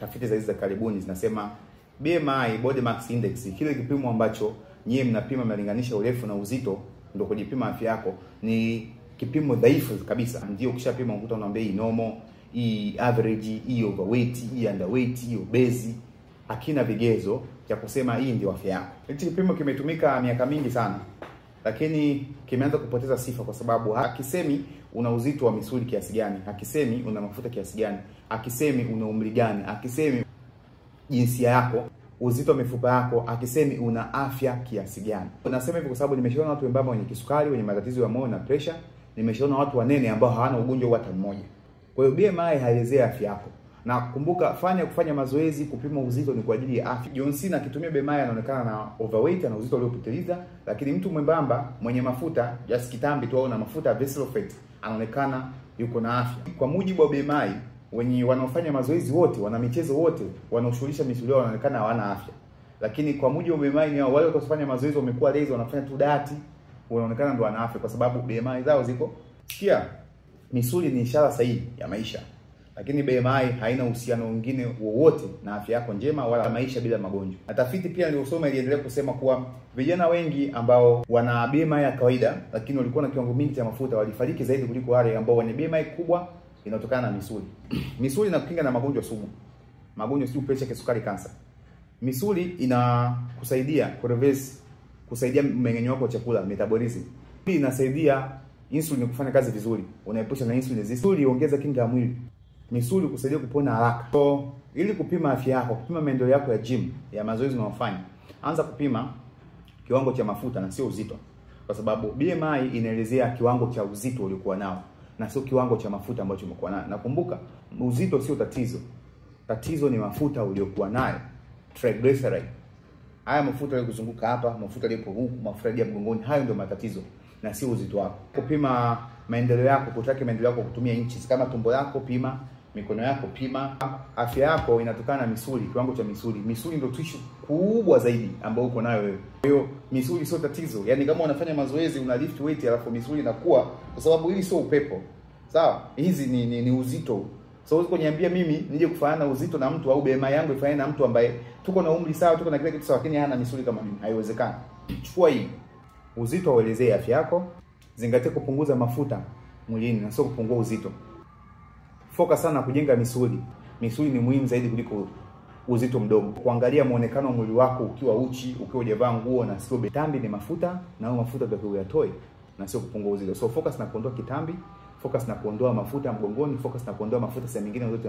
tafiti za hizi za karibuni zinasema BMI, body mass index, kile kipimo ambacho nyie mnapima mnalinganisha urefu na uzito ndio kujipima afya yako, ni kipimo dhaifu kabisa. Ndio ukishapima ukuta unaambia hii normal, hii average, hii overweight, hii underweight, hii obese, hakina vigezo vya kusema hii ndio afya yako. Hichi kipimo kimetumika miaka mingi sana, lakini kimeanza kupoteza sifa kwa sababu hakisemi una uzito wa misuli kiasi gani, hakisemi una mafuta kiasi gani, hakisemi una umri gani, hakisemi jinsia yako, uzito wa mifupa yako, hakisemi una afya kiasi gani. Nasema hivi kwa sababu nimeshaona watu wembamba wenye kisukari, wenye matatizo ya moyo na pressure, nimeshaona watu wanene ambao hawana ugonjwa hata mmoja. Kwa hiyo BMI haielezei afya yako. Na kumbuka, kufanya mazoezi, kupima uzito ni kwa ajili ya afya. John Cena akitumia BMI anaonekana na overweight na uzito uliopitiliza, lakini mtu mwembamba mwenye mafuta just kitambi tu au na mafuta visceral fat anaonekana yuko na afya. Kwa mujibu wa BMI, wenye wanaofanya mazoezi wote, wana michezo wote, wanaoshughulisha misuli yao wanaonekana hawana afya. Lakini kwa mujibu wa BMI ni wale wanaofanya mazoezi wamekuwa lazy, wanafanya tu diet, wanaonekana ndio wana afya kwa sababu BMI zao ziko. Sikia, misuli ni ishara sahihi ya maisha. Lakini BMI haina uhusiano mwingine wowote na afya yako njema wala maisha bila magonjwa. Na tafiti pia niliyosoma iliendelea kusema kuwa vijana wengi ambao wana BMI ya kawaida lakini walikuwa na kiwango mingi cha mafuta walifariki zaidi kuliko wale ambao wenye BMI kubwa inatokana na misuli. Misuli inakukinga na magonjwa sugu. Magonjwa sio pressure, kisukari, kansa. Misuli inakusaidia kusaidia mmeng'enyo wako wa chakula, metabolism. Hii inasaidia insulin kufanya kazi vizuri. Unaepusha na insulin resistance. Misuli huongeza kinga ya mwili. Misuli kusaidia kupona haraka. So, ili kupima afya yako, kupima maendeleo yako ya gym, ya mazoezi unayofanya, anza kupima kiwango cha mafuta na sio uzito. Kwa sababu BMI inaelezea kiwango cha uzito uliokuwa nao na sio kiwango cha mafuta ambacho umekuwa nayo. Na kumbuka, uzito sio tatizo. Tatizo ni mafuta uliokuwa nayo. Triglyceride. Haya mafuta yaliyozunguka hapa, mafuta yaliyopo huku, mafuta ya mgongoni, hayo ndio matatizo na sio uzito wako. Kupima maendeleo yako, kutaka maendeleo yako kutumia inches. Kama tumbo lako pima, mikono yako pima. Afya yako inatokana na misuli, kiwango cha misuli. Misuli ndio tissue kubwa zaidi ambayo uko nayo wewe. Kwa hiyo misuli sio tatizo. Yaani kama unafanya mazoezi una lift weight alafu misuli inakuwa, kwa sababu hili sio upepo. Sawa? Hizi ni uzito. So uko niambia mimi nije kufanana uzito na mtu au BMI yangu ifanane na mtu ambaye tuko na umri sawa, tuko na kila kitu sawa lakini hana misuli kama mimi. Haiwezekani. Chukua hii. Uzito uelezee afya yako. Zingatia kupunguza mafuta mwilini na sio kupungua uzito. Focus sana kujenga misuli. Misuli ni muhimu zaidi kuliko uzito mdogo. Kuangalia muonekano wa mwili wako ukiwa uchi, ukiwa hujavaa nguo na sio kitambi ni mafuta, na hayo mafuta ndio uyatoe na sio kupungua uzito. So focus na kuondoa kitambi, focus na kuondoa mafuta mgongoni, focus na kuondoa mafuta sehemu nyingine zote.